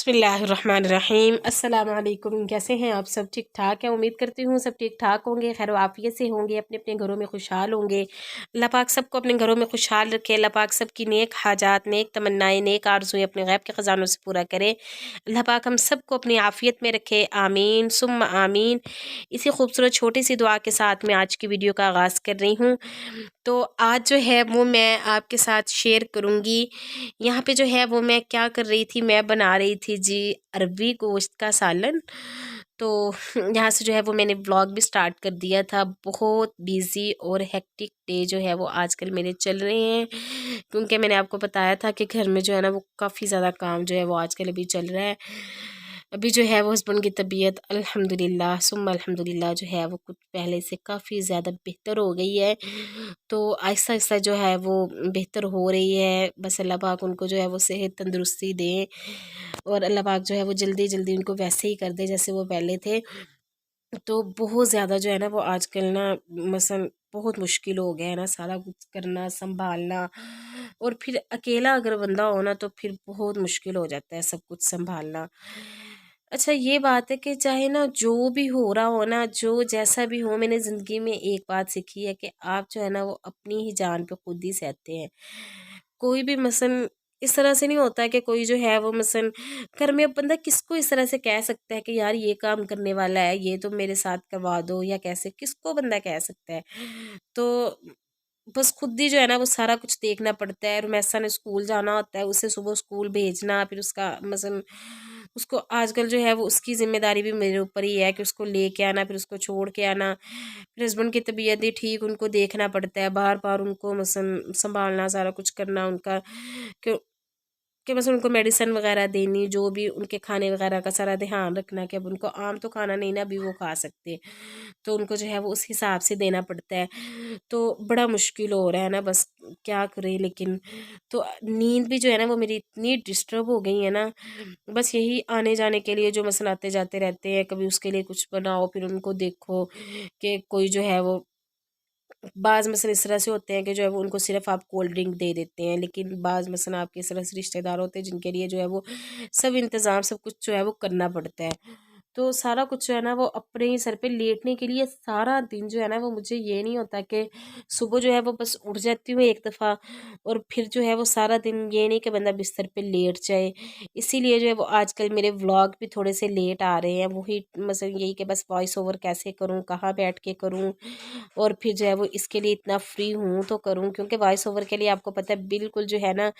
बिस्मिल्लाहिर्रहमानिर्रहीम। अस्सलाम वालेकुम। कैसे हैं आप सब? ठीक ठाक हैं? उम्मीद करती हूँ सब ठीक ठाक होंगे, खैर आफियत से होंगे, अपने अपने घरों में खुशहाल होंगे। अल्लाह पाक सबको अपने घरों में खुशहाल रखे। अल्लाह पाक सबकी नेक हाजात, नेक तमन्नाएं, नेक आरज़ुएं अपने गैब के ख़जानों से पूरा करे। अल्लाह पाक हम सबको अपनी आफियत में रखे, आमीन सुम्मा आमीन। इसी खूबसूरत छोटी सी दुआ के साथ मैं आज की वीडियो का आगाज़ कर रही हूँ। तो आज जो है वो मैं आपके साथ शेयर करूँगी। यहाँ पे जो है वो मैं क्या कर रही थी, मैं बना रही थी जी अरबी गोश्त का सालन। तो यहाँ से जो है वो मैंने व्लॉग भी स्टार्ट कर दिया था। बहुत बिज़ी और हेक्टिक डे जो है वो आजकल मेरे चल रहे हैं, क्योंकि मैंने आपको बताया था कि घर में जो है ना वो काफ़ी ज़्यादा काम जो है वो आजकल अभी चल रहा है। अभी जो है वो हस्बैंड की तबीयत अल्हम्दुलिल्लाह सुम्मा अल्हम्दुलिल्लाह जो है वो कुछ पहले से काफ़ी ज़्यादा बेहतर हो गई है। तो आहिस्ता आहिस्ता जो है वो बेहतर हो रही है। बस अल्लाह पाक उनको जो है वो सेहत तंदुरुस्ती दें, और अल्लाह पाक जो है वो जल्दी जल्दी उनको वैसे ही कर दे जैसे वो पहले थे। तो बहुत ज़्यादा जो है ना वो आजकल ना मसन बहुत मुश्किल हो गया है ना सारा कुछ करना संभालना। और फिर अकेला अगर बंदा हो ना तो फिर बहुत मुश्किल हो जाता है सब कुछ संभालना। अच्छा, ये बात है कि चाहे ना जो भी हो रहा हो ना, जो जैसा भी हो, मैंने ज़िंदगी में एक बात सीखी है कि आप जो है ना वो अपनी ही जान पे खुद ही सहते हैं। कोई भी मसन इस तरह से नहीं होता है कि कोई जो है वो मसन घर में अब बंदा किसको इस तरह से कह सकता है कि यार ये काम करने वाला है, ये तो मेरे साथ करवा दो, या कैसे किसको बंदा कह सकता है। तो बस खुद ही जो है ना वो सारा कुछ देखना पड़ता है। रुमैसा ने स्कूल जाना होता है, उसे सुबह स्कूल भेजना, फिर उसका मसन उसको आजकल जो है वो उसकी ज़िम्मेदारी भी मेरे ऊपर ही है कि उसको लेके आना, फिर उसको छोड़ के आना। फिर हस्बैंड की तबीयत नहीं ठीक, उनको देखना पड़ता है, बार बार उनको मसन संभालना, सारा कुछ करना उनका, क्यों कि बस उनको मेडिसिन वगैरह देनी, जो भी उनके खाने वगैरह का सारा ध्यान रखना कि अब उनको आम तो खाना नहीं ना अभी वो खा सकते, तो उनको जो है वो उस हिसाब से देना पड़ता है। तो बड़ा मुश्किल हो रहा है ना, बस क्या करें। लेकिन तो नींद भी जो है ना वो मेरी इतनी डिस्टर्ब हो गई है ना, बस यही आने जाने के लिए जो मसल आते जाते रहते हैं, कभी उसके लिए कुछ बनाओ, फिर उनको देखो कि कोई जो है वो बाज़ मसल इस तरह से होते हैं कि जो है वो उनको सिर्फ़ आप कोल्ड ड्रिंक दे देते हैं, लेकिन बाज़ मसल आपके इस तरह से रिश्तेदार होते हैं जिनके लिए जो है वो सब इंतज़ाम सब कुछ जो है वो करना पड़ता है। तो सारा कुछ जो है ना वो अपने ही सर पे लेटने के लिए सारा दिन जो है ना वो मुझे ये नहीं होता कि सुबह जो है वो बस उठ जाती हूँ एक दफ़ा, और फिर जो है वो सारा दिन ये नहीं कि बंदा बिस्तर पे लेट जाए। इसीलिए जो है वो आजकल मेरे व्लॉग भी थोड़े से लेट आ रहे हैं। वही मतलब यही कि बस वॉइस ओवर कैसे करूँ, कहाँ बैठ के करूँ, और फिर जो है वो इसके लिए इतना फ्री हूँ तो करूँ, क्योंकि वॉइस ओवर के लिए आपको पता है बिल्कुल जो है ना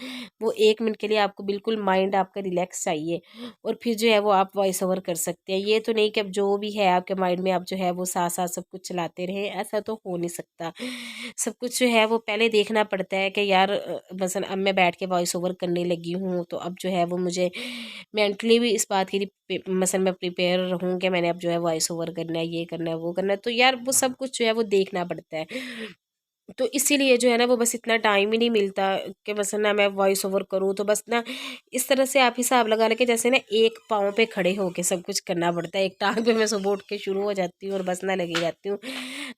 वो 1 मिनट के लिए आपको बिल्कुल माइंड आपका रिलैक्स चाहिए, और फिर जो है वो आप वॉइस ओवर कर सकते हैं। ये तो नहीं कि अब जो भी है आपके माइंड में आप जो है वो साथ साथ सब कुछ चलाते रहें, ऐसा तो हो नहीं सकता। सब कुछ जो है वो पहले देखना पड़ता है कि यार मसलन अब मैं बैठ के वॉइस ओवर करने लगी हूँ, तो अब जो है वो मुझे मेंटली भी इस बात के लिए मसल मैं प्रिपेयर रहूँ कि मैंने अब जो है वॉइस ओवर करना है, ये करना है, वो करना है, तो यार वो सब कुछ जो है वो देखना पड़ता है। तो इसीलिए जो है ना वो बस इतना टाइम ही नहीं मिलता कि बस ना मैं वॉइस ओवर करूँ, तो बस ना इस तरह से आप हिसाब लगा लें कि जैसे ना एक पाँव पे खड़े होके सब कुछ करना पड़ता है, एक टांग पे मैं सुबह उठ के शुरू हो जाती हूँ और बस ना लगी रहती हूँ।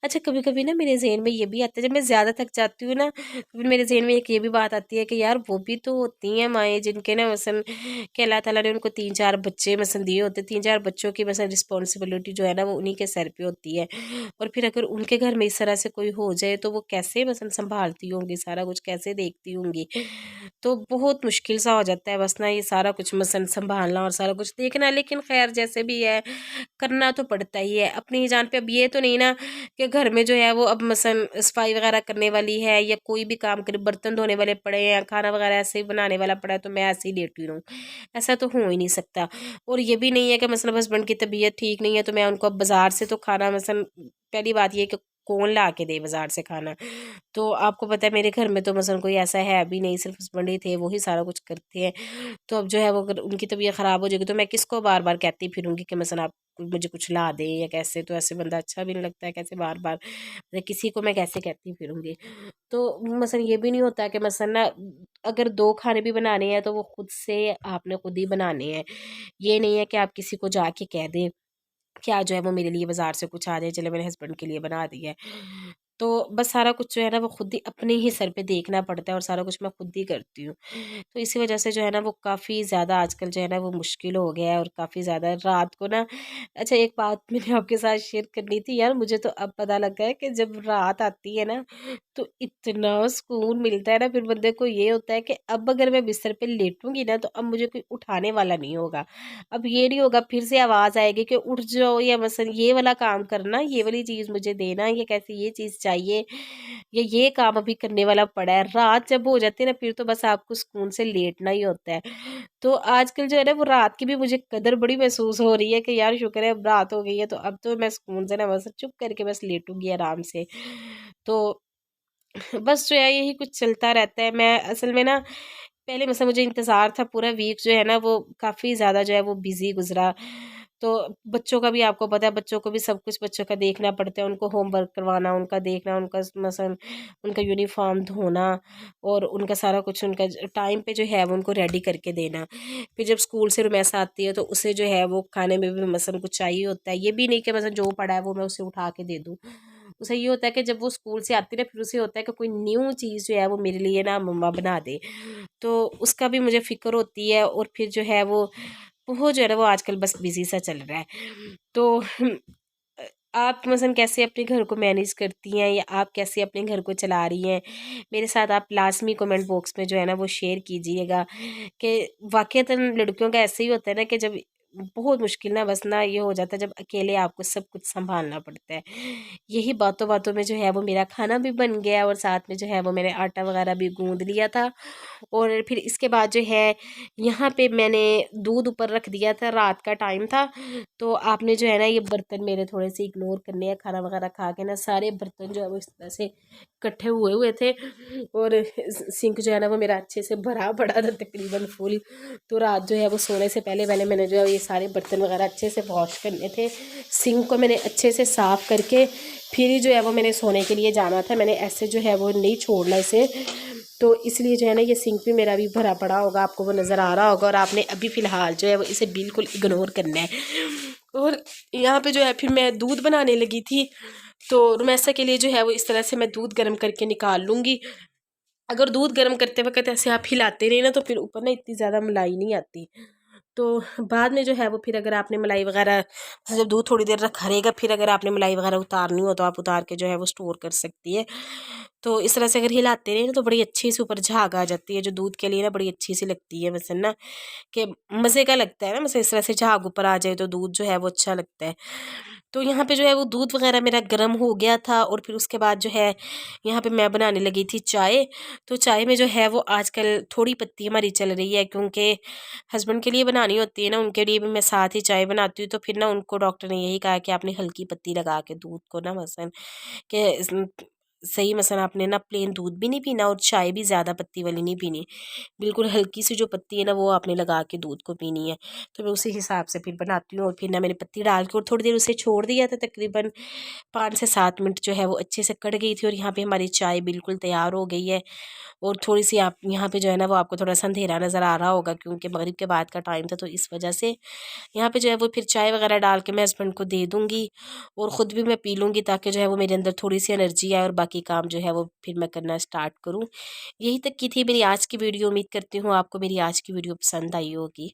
अच्छा, कभी कभी ना मेरे जहन में ये भी आता है, जब मैं ज़्यादा थक जाती हूँ ना तो फिर मेरे जहन में एक ये भी बात आती है कि यार वो भी तो होती हैं माएँ जिनके ना मसन कि अल्लाह ताला ने उनको 3-4 बच्चे मसन दिए होते, 3-4 बच्चों की मसन रिस्पॉन्सिबिलिटी जो है ना वो उन्हीं के सर पे होती है। और फिर अगर उनके घर में इस तरह से कोई हो जाए तो वो कैसे मसन संभालती होंगी, सारा कुछ कैसे देखती होंगी। तो बहुत मुश्किल सा हो जाता है बस ना ये सारा कुछ मसन संभालना और सारा कुछ देखना। लेकिन खैर जैसे भी है करना तो पड़ता ही है अपनी ही जान पे। अब ये तो नहीं ना कि घर में जो है वो अब मसन सफाई वगैरह करने वाली है या कोई भी काम करे, बर्तन धोने वाले पड़े हैं, खाना वगैरह ऐसे ही बनाने वाला पड़ा है तो मैं ऐसे ही लेटी रहूँ, ऐसा तो हो ही नहीं सकता। और ये भी नहीं है कि मतलब हस्बैंड की तबीयत ठीक नहीं है तो मैं उनको अब बाज़ार से तो खाना मसन, पहली बात ये कि कौन ला के दे बाज़ार से खाना। तो आपको पता है मेरे घर में तो मसलन कोई ऐसा है भी नहीं, सिर्फ हस्बैंड ही थे, वही सारा कुछ करते हैं। तो अब जो है वो अगर उनकी तबीयत ख़राब हो जाएगी तो मैं किसको बार बार कहती फिरूँगी कि मसलन आप मुझे कुछ ला दें या कैसे, तो ऐसे बंदा अच्छा भी नहीं लगता है, कैसे बार बार मतलब किसी को मैं कैसे कहती फिरूँगी। तो मसलन ये भी नहीं होता कि मसलन ना अगर 2 खाने भी बनाने हैं तो वो खुद से आपने खुद ही बनाने हैं। ये नहीं है कि आप किसी को जाके कह दें क्या जो है वो मेरे लिए बाज़ार से कुछ आ जाए, चलो मेरे हस्बैंड के लिए बना दिया है। तो बस सारा कुछ जो है ना वो खुद ही अपने ही सर पे देखना पड़ता है और सारा कुछ मैं खुद ही करती हूँ। तो इसी वजह से जो है ना वो काफ़ी ज़्यादा आजकल जो है ना वो मुश्किल हो गया है और काफ़ी ज़्यादा रात को ना। अच्छा, एक बात मैंने आपके साथ शेयर करनी थी यार, मुझे तो अब पता लगा है कि जब रात आती है ना तो इतना सुकून मिलता है ना, फिर बंदे को ये होता है कि अब अगर मैं बिस्तर पे लेटूंगी ना तो अब मुझे कोई उठाने वाला नहीं होगा। अब ये नहीं होगा फिर से आवाज़ आएगी कि उठ जाओ, या मसलन ये वाला काम करना, ये वाली चीज़ मुझे देना, ये कैसे ये चीज़ चाहिए, या ये काम अभी करने वाला पड़ा है। रात जब हो जाती है ना फिर तो बस आपको सुकून से लेटना ही होता है। तो आजकल जो है ना वो रात की भी मुझे कदर बड़ी महसूस हो रही है कि यार शुक्र है अब रात हो गई है, तो अब तो मैं सुकून से ना बस चुप करके बस लेटूंगी आराम से। तो बस जो है यही कुछ चलता रहता है। मैं असल में ना पहले मतलब मुझे इंतज़ार था, पूरा वीक जो है ना वो काफ़ी ज़्यादा जो है वो बिज़ी गुज़रा। तो बच्चों का भी आपको पता है, बच्चों को भी सब कुछ बच्चों का देखना पड़ता है, उनको होमवर्क करवाना, उनका देखना, उनका मसलन उनका यूनिफ़ॉर्म धोना और उनका सारा कुछ उनका टाइम पे जो है वो उनको रेडी करके देना। फिर जब स्कूल से रुमैस आती है तो उसे जो है वो खाने में भी मसलन कुछ चाहिए होता है। ये भी नहीं कि मसलन जो पड़ा है वो मैं उसे उठा के दे दूँ। उसे ये होता है कि जब वो स्कूल से आती है ना फिर उसे होता है कि कोई न्यू चीज़ जो है वो मेरे लिए ना मम्मा बना दे। तो उसका भी मुझे फ़िक्र होती है और फिर जो है वो जो है ना वो आजकल बस बिज़ी सा चल रहा है। तो अ, आप मसलन कैसे अपने घर को मैनेज करती हैं, या आप कैसे अपने घर को चला रही हैं? मेरे साथ आप लाज़मी कमेंट बॉक्स में जो है ना वो शेयर कीजिएगा कि वाक़ईतन लड़कियों का ऐसे ही होता है ना कि जब बहुत मुश्किल ना बस ना ये हो जाता है जब अकेले आपको सब कुछ सँभालना पड़ता है। यही बातों-बातों में जो है वो मेरा खाना भी बन गया और साथ में जो है वो मैंने आटा वग़ैरह भी गूँध लिया था। और फिर इसके बाद जो है यहाँ पे मैंने दूध ऊपर रख दिया था, रात का टाइम था। तो आपने जो है ना ये बर्तन मेरे थोड़े से इग्नोर करने हैं, खाना वगैरह खा के ना सारे बर्तन जो है वो इस तरह से इकट्ठे हुए हुए थे। और सिंक जो है ना वो मेरा अच्छे से भरा पड़ा था तकरीबन फुल। तो रात जो है वो सोने से पहले पहले मैंने जो है ये सारे बर्तन वगैरह अच्छे से वॉश करने थे। सिंक को मैंने अच्छे से साफ़ करके फिर ही जो है वो मैंने सोने के लिए जाना था। मैंने ऐसे जो है वो नहीं छोड़ना इसे। तो इसलिए जो है ना ये सिंक भी मेरा भी भरा पड़ा होगा, आपको वो नज़र आ रहा होगा, और आपने अभी फ़िलहाल जो है वो इसे बिल्कुल इग्नोर करना है। और यहाँ पे जो है फिर मैं दूध बनाने लगी थी। तो रुमैसा के लिए जो है वो इस तरह से मैं दूध गर्म करके निकाल लूँगी। अगर दूध गर्म करते वक्त ऐसे आप हिलाते रहे ना तो फिर ऊपर ना इतनी ज़्यादा मलाई नहीं आती। तो बाद में जो है वो फिर अगर आपने मलाई वगैरह जब दूध थोड़ी देर रखा रहेगा फिर अगर आपने मलाई वगैरह उतारनी हो तो आप उतार के जो है वो स्टोर कर सकती है। तो इस तरह से अगर हिलाते रहे ना तो बड़ी अच्छी सी ऊपर झाग आ जाती है जो दूध के लिए ना बड़ी अच्छी सी लगती है वैसे ना, कि मज़े का लगता है ना, वैसे इस तरह से झाग ऊपर आ जाए तो दूध जो है वो अच्छा लगता है। तो यहाँ पे जो है वो दूध वगैरह मेरा गर्म हो गया था और फिर उसके बाद जो है यहाँ पे मैं बनाने लगी थी चाय। तो चाय में जो है वो आजकल थोड़ी पत्ती हमारी चल रही है क्योंकि हस्बैंड के लिए बनानी होती है ना, उनके लिए भी मैं साथ ही चाय बनाती हूँ। तो फिर ना उनको डॉक्टर ने यही कहा कि आपने हल्की पत्ती लगा के दूध को ना मसलन कि सही मसलन आपने ना प्लेन दूध भी नहीं पीना और चाय भी ज़्यादा पत्ती वाली नहीं पीनी, बिल्कुल हल्की सी जो पत्ती है ना वो आपने लगा के दूध को पीनी है। तो मैं उसी हिसाब से फिर बनाती हूँ और फिर ना मैंने पत्ती डाल के और थोड़ी देर उसे छोड़ दिया था, तकरीबन 5 से 7 मिनट जो है वो अच्छे से कट गई थी और यहाँ पे हमारी चाय बिल्कुल तैयार हो गई है। और थोड़ी सी आप यहाँ पे जो है ना वो आपको थोड़ा सा अंधेरा नज़र आ रहा होगा क्योंकि मगरिब के बाद का टाइम था, तो इस वजह से यहाँ पे जो है वो फिर चाय वगैरह डाल के मैं हस्बैंड को दे दूँगी और ख़ुद भी मैं पी लूँगी ताकि जो है वो मेरे अंदर थोड़ी सी एनर्जी आए और बाकी काम जो है वो फिर मैं करना स्टार्ट करूँ। यही तक की थी मेरी आज की वीडियो। उम्मीद करती हूँ आपको मेरी आज की वीडियो पसंद आई होगी।